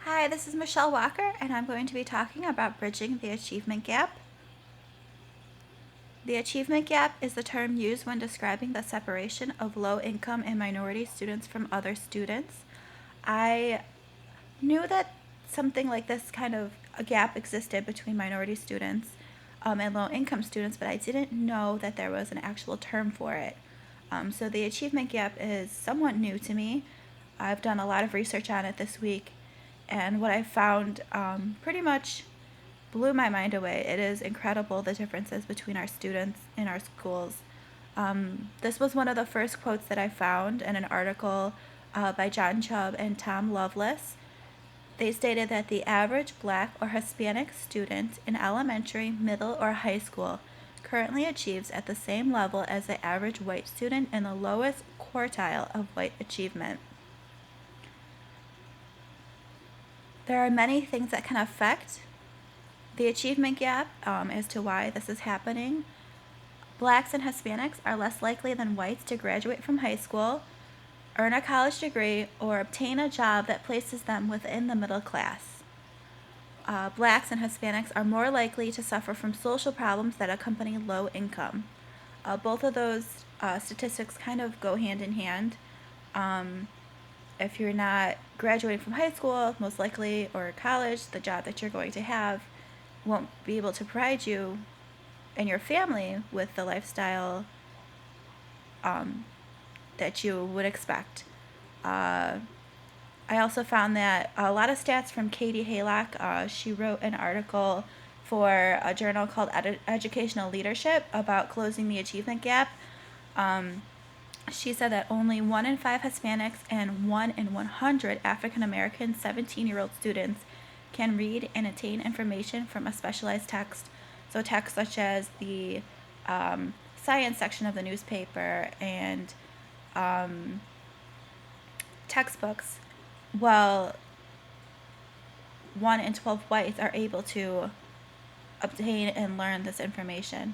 Hi, this is Michelle Walker, and I'm going to be talking about bridging the achievement gap. The achievement gap is the term used when describing the separation of low-income and minority students from other students. I knew that something like this kind of a gap existed between minority students and low-income students, but I didn't know that there was an actual term for it. So the achievement gap is somewhat new to me. I've done a lot of research on it this week, and what I found pretty much blew my mind away. It is incredible the differences between our students in our schools. This was one of the first quotes that I found in an article by John Chubb and Tom Lovelace. They stated that the average Black or Hispanic student in elementary, middle, or high school currently achieves at the same level as the average white student in the lowest quartile of white achievement. There are many things that can affect the achievement gap as to why this is happening. Blacks and Hispanics are less likely than whites to graduate from high school, earn a college degree, or obtain a job that places them within the middle class. Blacks and Hispanics are more likely to suffer from social problems that accompany low income. Both of those statistics kind of go hand in hand. If you're not graduating from high school, most likely, or college, the job that you're going to have won't be able to provide you and your family with the lifestyle that you would expect. I also found that a lot of stats from Katie Haylock. She wrote an article for a journal called Educational Leadership about closing the achievement gap. She said that only 1 in 5 Hispanics and 1 in 100 African American 17-year-old students can read and attain information from a specialized text. So texts such as the science section of the newspaper and textbooks, while 1 in 12 whites are able to obtain and learn this information.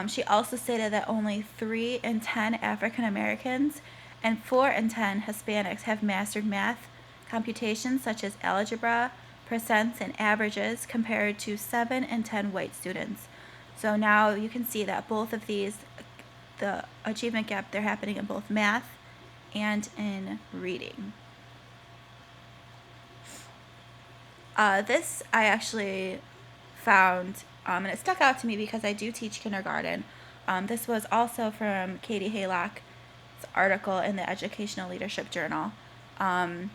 She also stated that only 3 in 10 African Americans and 4 in 10 Hispanics have mastered math computations such as algebra, percents, and averages compared to 7 in 10 white students. So now you can see that both of these, the achievement gap, they're happening in both math and in reading. This I actually found, and it stuck out to me because I do teach kindergarten. This was also from Katie Haylock's article in the Educational Leadership Journal. The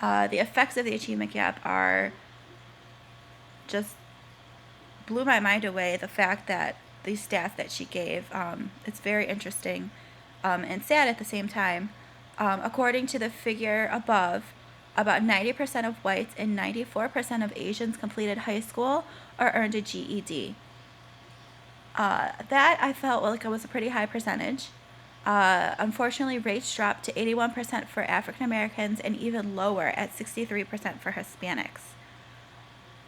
effects of the achievement gap are just blew my mind away. The fact that these stats that she gave, it's very interesting and sad at the same time. According to the figure above, about 90% of whites and 94% of Asians completed high school or earned a GED. That I felt like it was a pretty high percentage. Unfortunately, rates dropped to 81% for African Americans and even lower at 63% for Hispanics.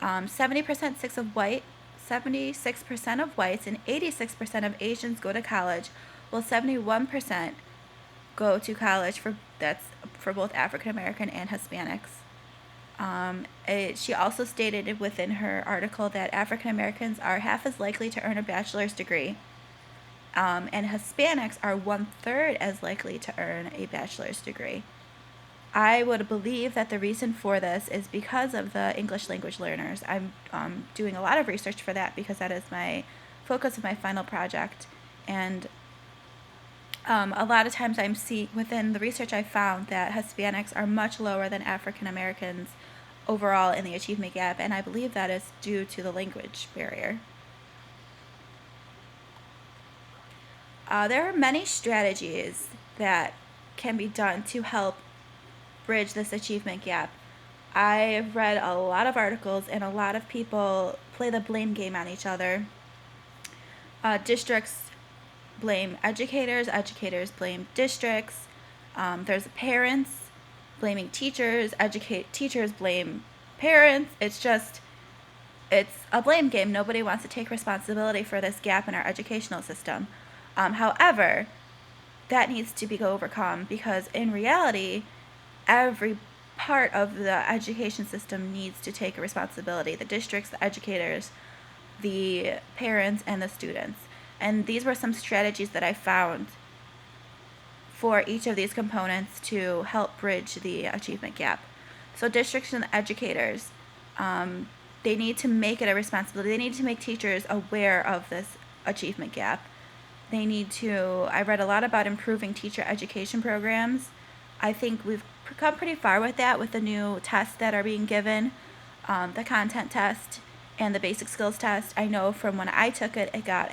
76% of whites and 86% of Asians go to college, while 71% go to college that's for both African American and Hispanics. She also stated within her article that African Americans are half as likely to earn a bachelor's degree, and Hispanics are 1/3 as likely to earn a bachelor's degree. I would believe that the reason for this is because of the English language learners. I'm doing a lot of research for that because that is my focus of my final project. And a lot of times within the research I found that Hispanics are much lower than African Americans overall in the achievement gap, and I believe that is due to the language barrier. There are many strategies that can be done to help bridge this achievement gap. I've read a lot of articles, and a lot of people play the blame game on each other. Districts blame educators, educators blame districts. There's parents blaming teachers, teachers blame parents. It's a blame game. Nobody wants to take responsibility for this gap in our educational system. However, that needs to be overcome because in reality, every part of the education system needs to take a responsibility. The districts, the educators, the parents, and the students. And these were some strategies that I found for each of these components to help bridge the achievement gap. So districts and educators, they need to make it a responsibility. They need to make teachers aware of this achievement gap. They need to, I read a lot about improving teacher education programs. I think we've come pretty far with that with the new tests that are being given, the content test and the basic skills test. I know from when I took it, it got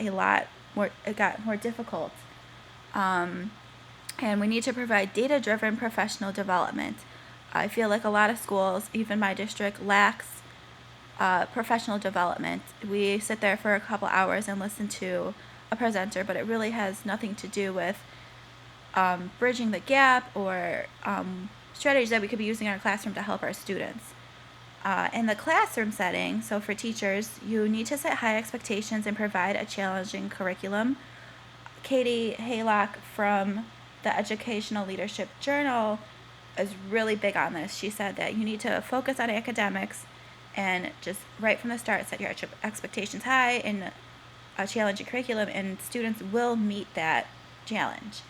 more difficult. And we need to provide data-driven professional development. I feel like a lot of schools, even my district, lacks professional development. We sit there for a couple hours and listen to a presenter, but it really has nothing to do with bridging the gap or strategies that we could be using in our classroom to help our students. In the classroom setting, so for teachers, you need to set high expectations and provide a challenging curriculum. Katie Haylock from the Educational Leadership Journal is really big on this. She said that you need to focus on academics and just right from the start set your expectations high in a challenging curriculum, and students will meet that challenge.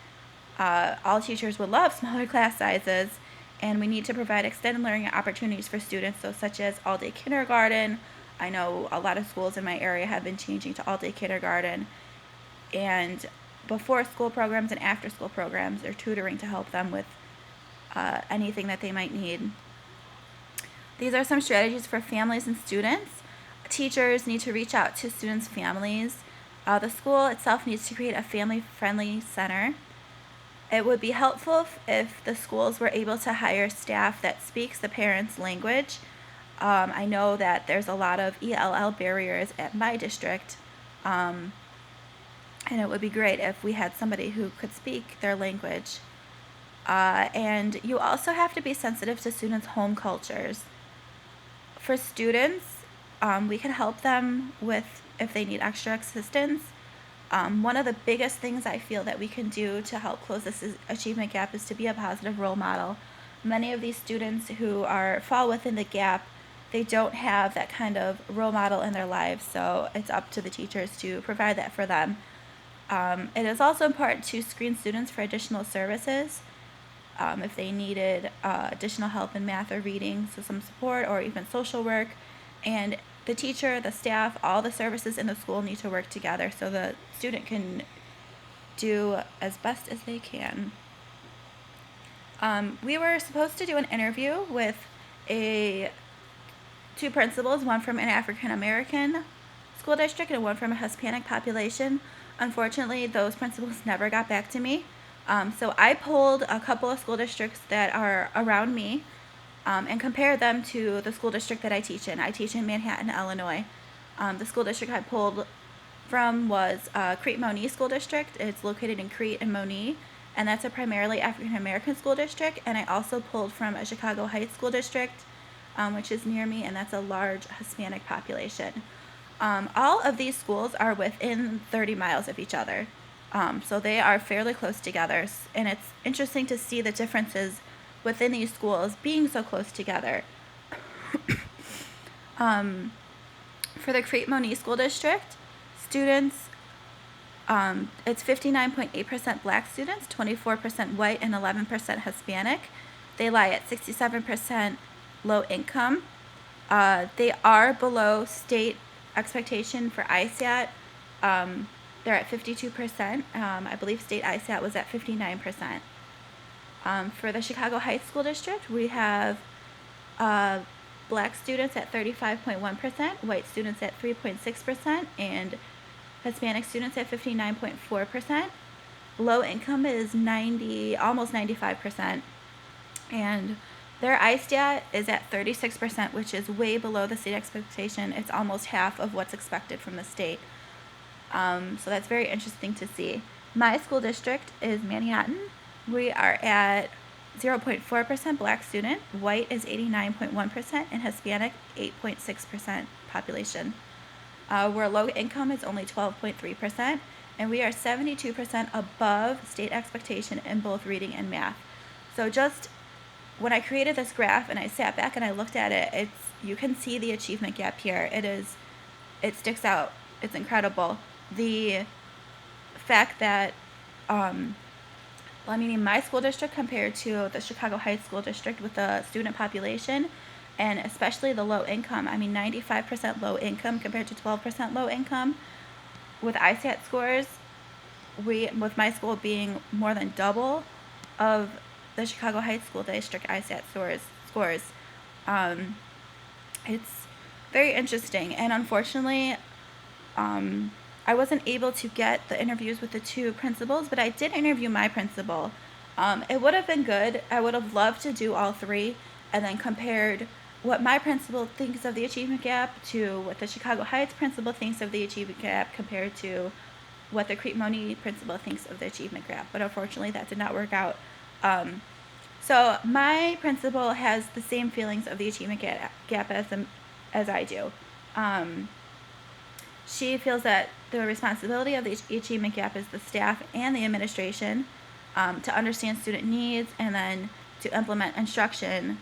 All teachers would love smaller class sizes, and we need to provide extended learning opportunities for students, so such as all-day kindergarten. I know a lot of schools in my area have been changing to all-day kindergarten, and before school programs and after school programs or tutoring to help them with anything that they might need. These are some strategies for families and students. Teachers need to reach out to students' families. The school itself needs to create a family-friendly center. It would be helpful if the schools were able to hire staff that speaks the parents' language. I know that there's a lot of ELL barriers at my district, and it would be great if we had somebody who could speak their language. And you also have to be sensitive to students' home cultures. For students, we can help them with if they need extra assistance. One of the biggest things I feel that we can do to help close this achievement gap is to be a positive role model. Many of these students who fall within the gap, they don't have that kind of role model in their lives, so it's up to the teachers to provide that for them. It is also important to screen students for additional services if they needed additional help in math or reading, so some support or even social work. And the teacher, the staff, all the services in the school need to work together so the student can do as best as they can. We were supposed to do an interview with two principals, one from an African American school district and one from a Hispanic population. Unfortunately, those principals never got back to me. So I pulled a couple of school districts that are around me and compared them to the school district that I teach in. I teach in Manhattan, Illinois. The school district I pulled from was Crete-Monee School District. It's located in Crete and Monee, and that's a primarily African American school district. And I also pulled from a Chicago Heights School District, which is near me, and that's a large Hispanic population. All of these schools are within 30 miles of each other. So they are fairly close together, and it's interesting to see the differences within these schools being so close together. For the Crete-Monee School District, students, it's 59.8% black students, 24% white, and 11% Hispanic. They lie at 67% low income. They are below state expectation for ISAT. They're at 52%. I believe state ISAT was at 59%. For the Chicago Heights School District, we have black students at 35.1%, white students at 3.6%, and Hispanic students at 59.4%. Low income is almost 95%. And their ISAT is at 36%, which is way below the state expectation. It's almost half of what's expected from the state. So that's very interesting to see. My school district is Manhattan. We are at 0.4% black student, white is 89.1%, and Hispanic 8.6% population. Where low income is only 12.3%, and we are 72% above state expectation in both reading and math. So just when I created this graph and I sat back and I looked at it, you can see the achievement gap here. It sticks out. It's incredible. The fact that, meaning my school district compared to the Chicago Heights School District with the student population, and especially the low income. 95% low income compared to 12% low income. With ISAT scores, with my school being more than double of the Chicago Heights School District ISAT scores. It's very interesting, and unfortunately, I wasn't able to get the interviews with the two principals, but I did interview my principal. It would have been good. I would have loved to do all three and then compared what my principal thinks of the achievement gap to what the Chicago Heights principal thinks of the achievement gap compared to what the Crete-Monee principal thinks of the achievement gap. But unfortunately, that did not work out. So my principal has the same feelings of the achievement gap as I do. She feels that the responsibility of the achievement gap is the staff and the administration to understand student needs and then to implement instruction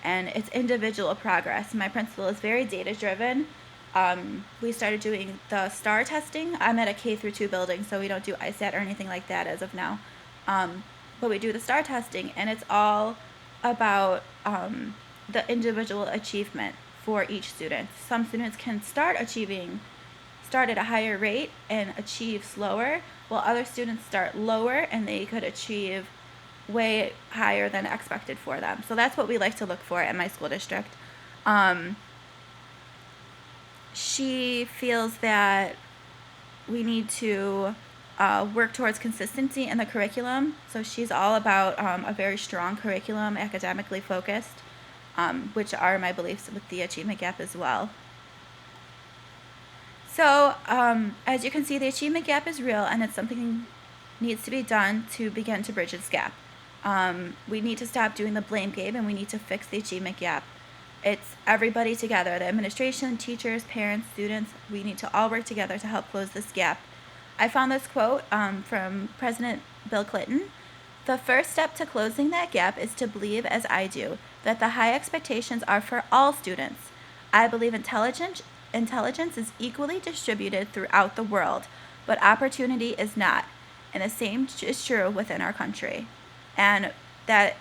and its individual progress. My principal is very data driven. We started doing the STAR testing. I'm at a K through 2 building, so we don't do ISAT or anything like that as of now. But we do the STAR testing, and it's all about the individual achievement for each student. Some students can start at a higher rate and achieve slower, while other students start lower and they could achieve way higher than expected for them. So that's what we like to look for at my school district. She feels that we need to work towards consistency in the curriculum. So she's all about a very strong curriculum, academically focused, which are my beliefs with the achievement gap as well. So as you can see, the achievement gap is real, and it's something needs to be done to begin to bridge this gap. We need to stop doing the blame game, and we need to fix the achievement gap. It's everybody together, the administration, teachers, parents, students. We need to all work together to help close this gap. I found this quote from President Bill Clinton. The first step to closing that gap is to believe, as I do, that the high expectations are for all students. I believe intelligence is equally distributed throughout the world, but opportunity is not. And the same is true within our country. And that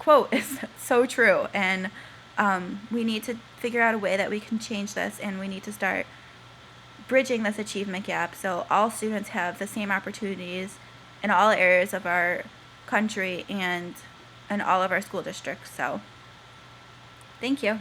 quote is so true. And we need to figure out a way that we can change this, and we need to start bridging this achievement gap so all students have the same opportunities in all areas of our country and in all of our school districts. So, thank you.